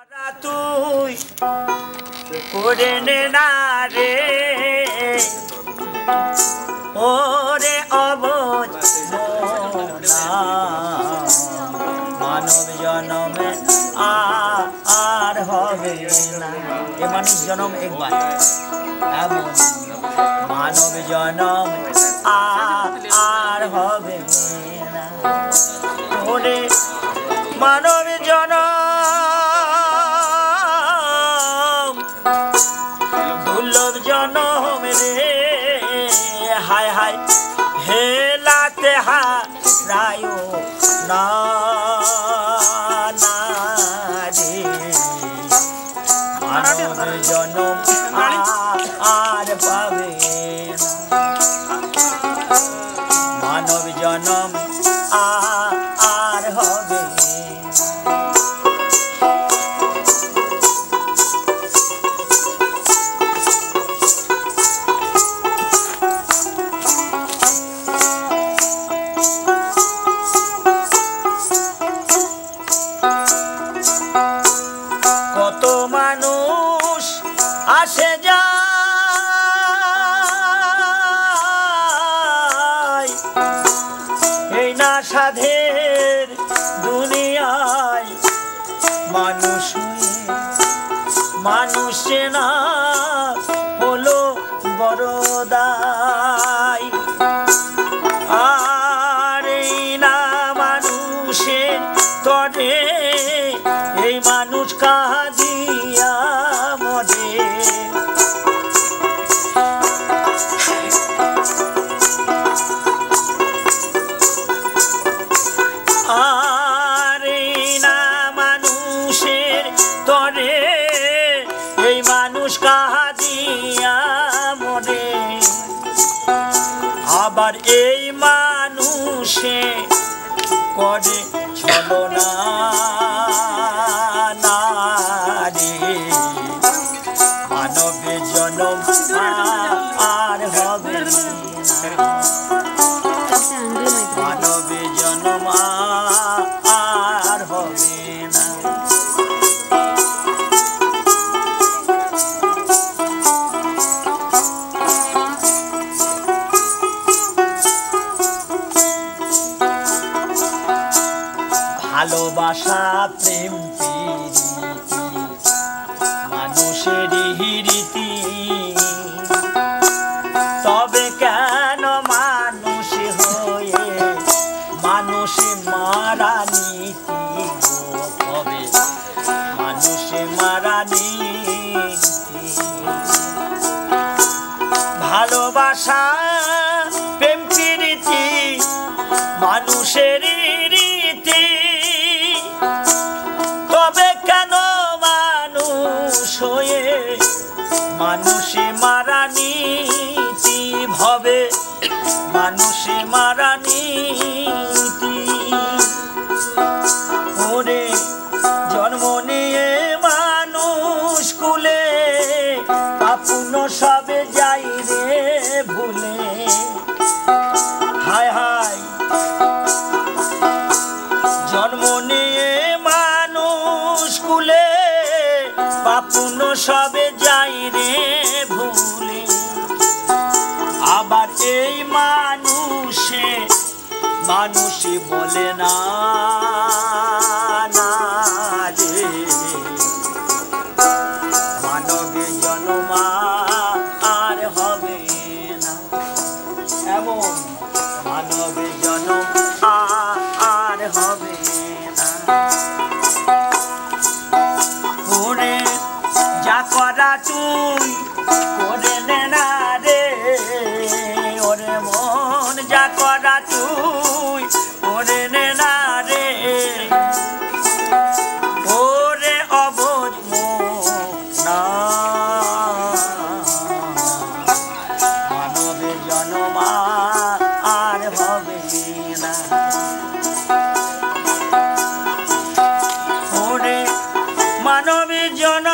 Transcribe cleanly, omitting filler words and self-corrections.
তুই করে নে না রে ওরে অবোধ মানব জনমে আর হবে না। এ মানুষ জনম একবার এমন মানব জনম আর হবে না। ওরে মানব জনম দুর্লভ জনম রে হায় হায় হেলাতে হারায় না রে মানব জনম আর পাবে না। মানব জনম আর হবে কত মানুষ আসে যায় এই না সাধের দুনিয়ায় মানুষ মানুষ না হলো বড় দায়। আর এই না মানুষের তরে এই মানুষ কাঁদিয়া মরে। আর এই না মানুষের তরে এই মানুষ কাঁদিয়া মরে। আবার এই মানুষে করে ছলনা মানব জনম আর হবে না। মানব জনম আর হবে না। ভালোবাসা প্রেম প্রীতি মানুষের রীতি তবে কেন মানুষ হয়ে মানুষ মারা নীতি হবে মানুষ মারা নীতি। ভালোবাসা প্রেম প্রীতি মানুষের রীতি তবে কেন মানুষ হয়ে মানুষে মারা নীতি ভবে মানুষে মারা নীতি। ওরে জন্ম নিয়ে মানুষ কুলে আপন সবে যাই রে ভুলে। হায় হায় জন্ম নিয়ে মানুষ কুলে আপন সবে যাই রে ভুলে। আবার এই মানুষে মানুষে বলে না রে মানব জনম আর হবে না। এমন মানব জনম আর হবে না। ওরে যা করা তুই করে নে না রে ওরে মন যা করা তুই করে নে না রে ওরে অবোধ না মানব জনম আর হবে না। ওরে মানব জন